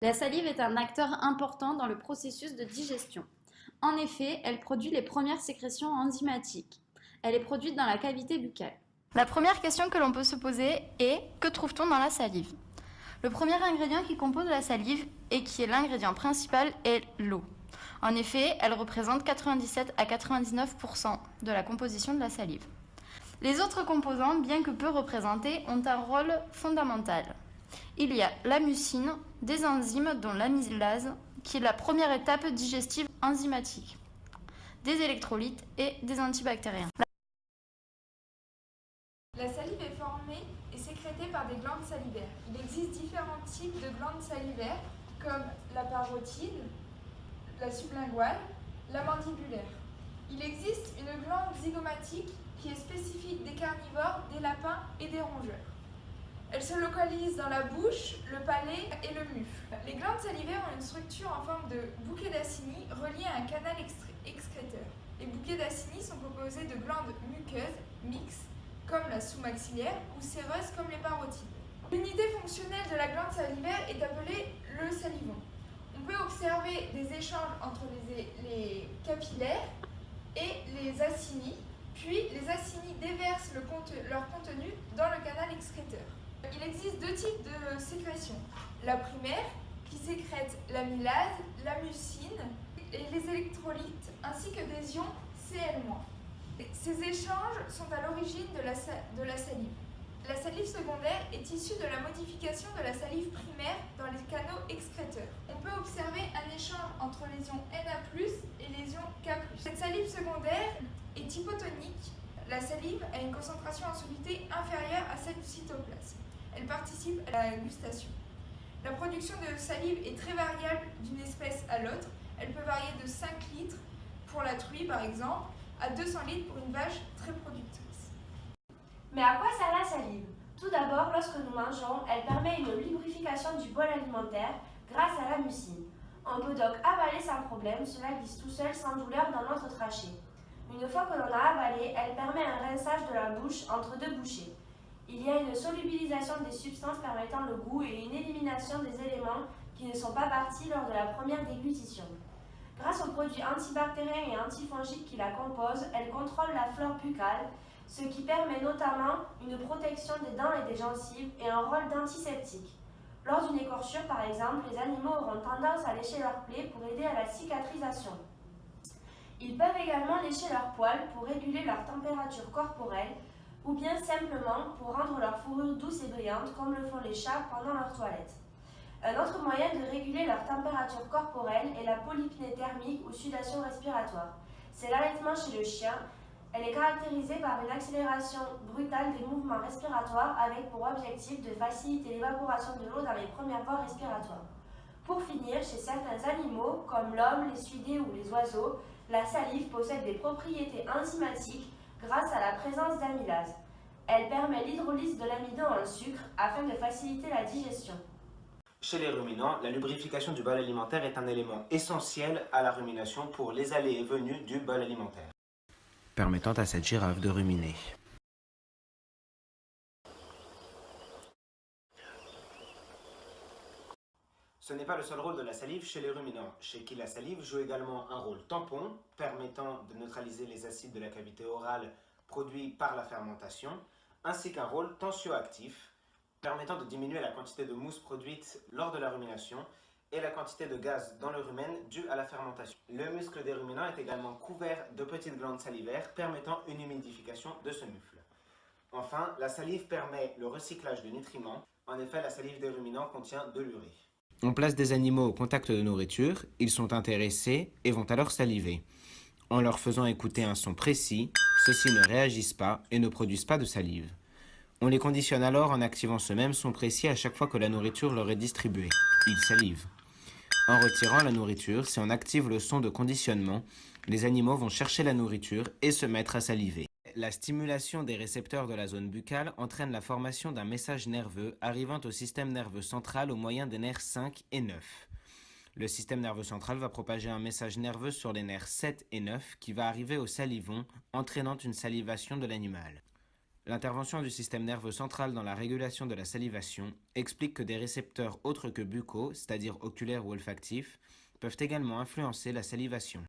La salive est un acteur important dans le processus de digestion. En effet, elle produit les premières sécrétions enzymatiques. Elle est produite dans la cavité buccale. La première question que l'on peut se poser est: que trouve-t-on dans la salive? Le premier ingrédient qui compose la salive et qui est l'ingrédient principal est l'eau. En effet, elle représente 97 à 99% de la composition de la salive. Les autres composants, bien que peu représentés, ont un rôle fondamental. Il y a la mucine, des enzymes dont l'amylase, qui est la première étape digestive enzymatique, des électrolytes et des antibactériens. La salive est formée et sécrétée par des glandes salivaires. Il existe différents types de glandes salivaires comme la parotide, la sublinguale, la mandibulaire. Il existe une glande zygomatique qui est spécifique des carnivores, des lapins et des rongeurs. Elle se localise dans la bouche, le palais et le mufle. Les glandes salivaires ont une structure en forme de bouquet d'acini relié à un canal excréteur. Les bouquets d'acini sont composés de glandes muqueuses, mixtes, comme la sous-maxillaire, ou séreuses comme les parotides. L'unité fonctionnelle de la glande salivaire est appelée le salivon. On peut observer des échanges entre les capillaires et les acinis, puis les acinis déversent leur contenu dans le canal excréteur. Il existe deux types de sécrétion. La primaire, qui sécrète l'amylase, la mucine et les électrolytes, ainsi que des ions Cl-. Ces échanges sont à l'origine de la salive. La salive secondaire est issue de la modification de la salive primaire dans les canaux excréteurs. On peut observer un échange entre les ions Na+, et les ions K+. Cette salive secondaire est hypotonique. La salive a une concentration en soluté inférieure à celle du cytoplasme. Elle participe à la gustation. La production de salive est très variable d'une espèce à l'autre. Elle peut varier de 5 litres pour la truie par exemple, à 200 litres pour une vache très productrice. Mais à quoi sert la salive? Tout d'abord, lorsque nous mangeons, elle permet une lubrification du bol alimentaire grâce à la mucine. On peut donc avaler sans problème, cela glisse tout seul sans douleur dans notre trachée. Une fois que l'on a avalé, elle permet un rinçage de la bouche entre deux bouchées. Il y a une solubilisation des substances permettant le goût et une élimination des éléments qui ne sont pas partis lors de la première déglutition. Grâce aux produits antibactériens et antifongiques qui la composent, elle contrôle la flore buccale, ce qui permet notamment une protection des dents et des gencives et un rôle d'antiseptique. Lors d'une écorchure, par exemple, les animaux auront tendance à lécher leurs plaies pour aider à la cicatrisation. Ils peuvent également lécher leurs poils pour réguler leur température corporelle ou bien simplement pour rendre leur fourrure douce et brillante comme le font les chats pendant leur toilette. Un autre moyen de réguler leur température corporelle est la polypnée thermique ou sudation respiratoire. C'est l'allaitement chez le chien. Elle est caractérisée par une accélération brutale des mouvements respiratoires avec pour objectif de faciliter l'évaporation de l'eau dans les premières voies respiratoires. Pour finir, chez certains animaux, comme l'homme, les suidés ou les oiseaux, la salive possède des propriétés enzymatiques grâce à la présence d'amylase. Elle permet l'hydrolyse de l'amidon en sucre afin de faciliter la digestion. Chez les ruminants, la lubrification du bol alimentaire est un élément essentiel à la rumination pour les allées et venues du bol alimentaire, permettant à cette girafe de ruminer. Ce n'est pas le seul rôle de la salive chez les ruminants, chez qui la salive joue également un rôle tampon, permettant de neutraliser les acides de la cavité orale produits par la fermentation, ainsi qu'un rôle tensioactif, permettant de diminuer la quantité de mousse produite lors de la rumination et la quantité de gaz dans le rumen due à la fermentation. Le muscle des ruminants est également couvert de petites glandes salivaires permettant une humidification de ce mufle. Enfin, la salive permet le recyclage de nutriments. En effet, la salive des ruminants contient de l'urée. On place des animaux au contact de nourriture, ils sont intéressés et vont alors saliver. En leur faisant écouter un son précis, ceux-ci ne réagissent pas et ne produisent pas de salive. On les conditionne alors en activant ce même son précis à chaque fois que la nourriture leur est distribuée. Ils salivent. En retirant la nourriture, si on active le son de conditionnement, les animaux vont chercher la nourriture et se mettre à saliver. La stimulation des récepteurs de la zone buccale entraîne la formation d'un message nerveux arrivant au système nerveux central au moyen des nerfs 5 et 9. Le système nerveux central va propager un message nerveux sur les nerfs 7 et 9 qui va arriver au salivon, entraînant une salivation de l'animal. L'intervention du système nerveux central dans la régulation de la salivation explique que des récepteurs autres que buccaux, c'est-à-dire oculaires ou olfactifs, peuvent également influencer la salivation.